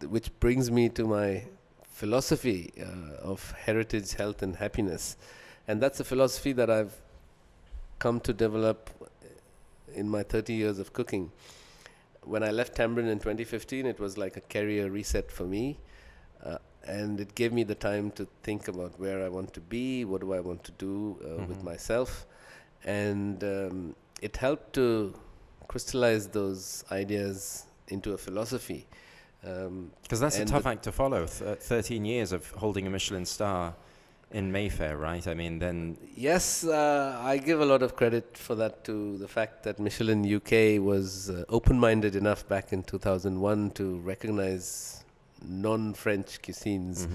which brings me to my philosophy of heritage, health, and happiness. And that's a philosophy that I've come to develop in my 30 years of cooking. When I left Tamarind in 2015, it was like a career reset for me. And it gave me the time to think about where I want to be, what do I want to do with myself. And it helped to crystallize those ideas into a philosophy. Because that's a tough act to follow. 13 years of holding a Michelin star in Mayfair, right? I mean, then... Yes, I give a lot of credit for that to the fact that Michelin UK was open-minded enough back in 2001 to recognize non-French cuisines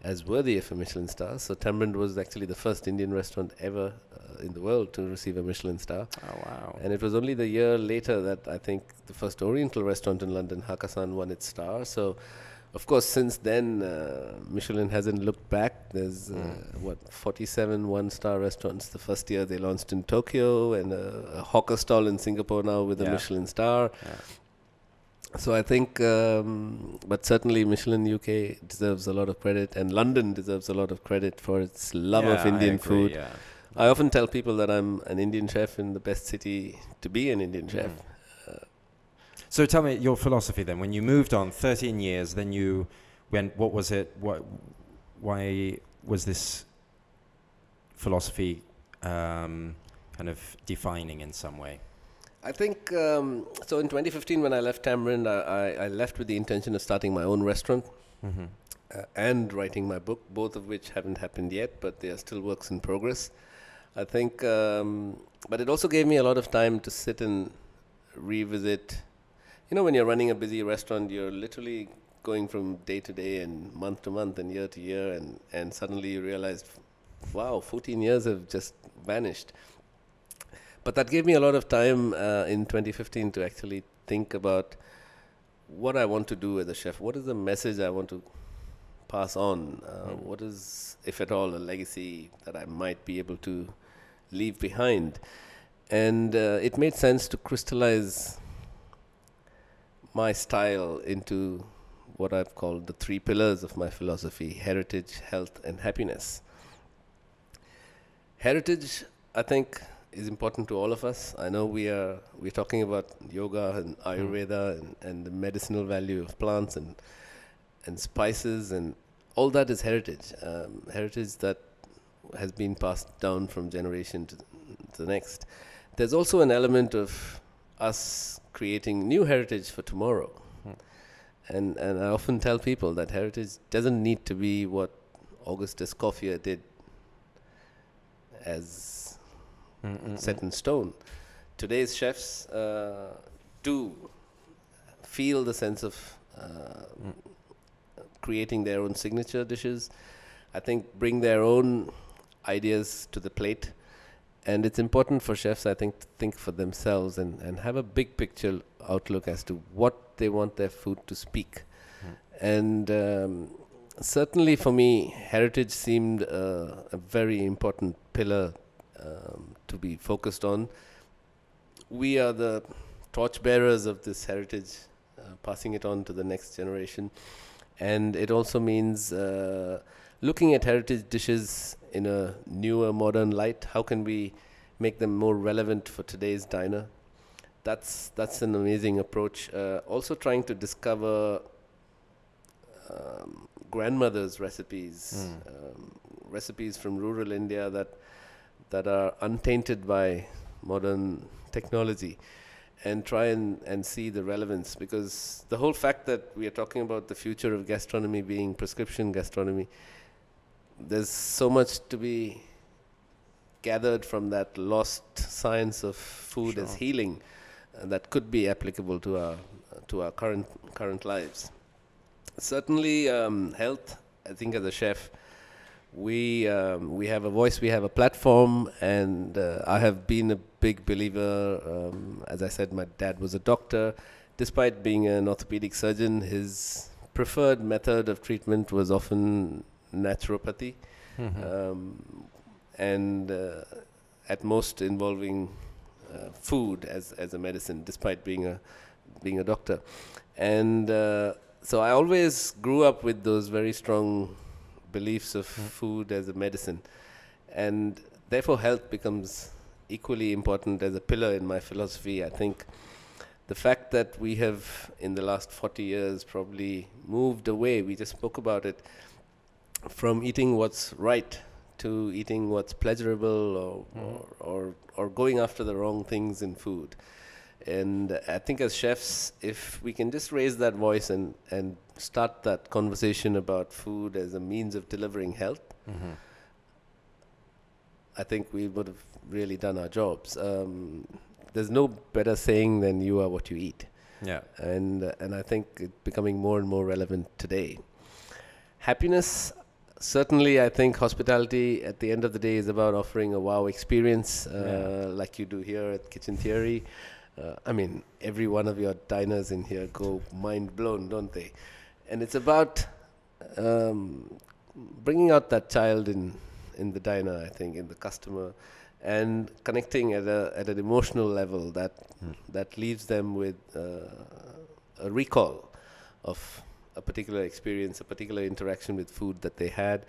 as worthy of a Michelin star. So Tamarind was actually the first Indian restaurant ever in the world to receive a Michelin star. Oh, wow. And it was only the year later that I think the first Oriental restaurant in London, Hakkasan, won its star. So, of course, since then, Michelin hasn't looked back. There's, 47 one-star restaurants. The first year they launched in Tokyo, and a hawker stall in Singapore now with a Michelin star. Yeah. So I think, but certainly Michelin UK deserves a lot of credit, and London deserves a lot of credit for its love of Indian food. Yeah. I often tell people that I'm an Indian chef in the best city to be an Indian chef. So tell me your philosophy then. When you moved on 13 years, then you went, what was it? Why was this philosophy kind of defining in some way? I think, so in 2015 when I left Tamarind, I left with the intention of starting my own restaurant and writing my book, both of which haven't happened yet, but they are still works in progress. I think, but it also gave me a lot of time to sit and revisit. You know, when you're running a busy restaurant, you're literally going from day to day and month to month and year to year, and suddenly you realize, wow, 14 years have just vanished. But that gave me a lot of time in 2015 to actually think about what I want to do as a chef. What is the message I want to pass on? What is, if at all, a legacy that I might be able to leave behind? And it made sense to crystallize my style into what I've called the 3 pillars of my philosophy: heritage, health, and happiness. Heritage, I think, is important to all of us. I know we're talking about yoga and Ayurveda and the medicinal value of plants and spices, and all that is heritage. Heritage that has been passed down from generation to the next. There's also an element of us creating new heritage for tomorrow. And I often tell people that heritage doesn't need to be what Auguste Escoffier did as set in stone. Today's chefs do feel the sense of creating their own signature dishes. I think bring their own ideas to the plate. And it's important for chefs, I think, to think for themselves and have a big picture outlook as to what they want their food to speak. And certainly for me, heritage seemed a very important pillar to be focused on. We are the torchbearers of this heritage, passing it on to the next generation. And it also means looking at heritage dishes in a newer, modern light. How can we make them more relevant for today's diner? That's an amazing approach. Also trying to discover grandmother's recipes, recipes from rural India that are untainted by modern technology, and try and see the relevance, because the whole fact that we are talking about the future of gastronomy being prescription gastronomy, there's so much to be gathered from that lost science of food as healing that could be applicable to our current lives. Certainly, health. I think as a chef, we have a voice, we have a platform, and I have been a big believer. As I said, my dad was a doctor. Despite being an orthopedic surgeon, his preferred method of treatment was often naturopathy, and at most involving food as a medicine, despite being a doctor. And so I always grew up with those very strong beliefs of food as a medicine, and therefore health becomes equally important as a pillar in my philosophy. I think the fact that we have in the last 40 years probably moved away, we just spoke about it, from eating what's right to eating what's pleasurable, or going after the wrong things in food. And I think as chefs, if we can just raise that voice and start that conversation about food as a means of delivering health, I think we would have really done our jobs. There's no better saying than you are what you eat. Yeah. And I think it's becoming more and more relevant today. Happiness, certainly, I think hospitality at the end of the day is about offering a wow experience, like you do here at Kitchen Theory. I mean, every one of your diners in here go mind blown, don't they? And it's about bringing out that child in the diner, I think, in the customer, and connecting at an emotional level that leaves them with a recall of a particular experience, a particular interaction with food that they had.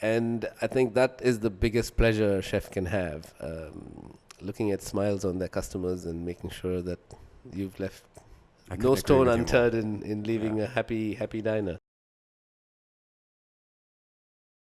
And I think that is the biggest pleasure a chef can have, looking at smiles on their customers and making sure that you've left no stone unturned in leaving a happy diner.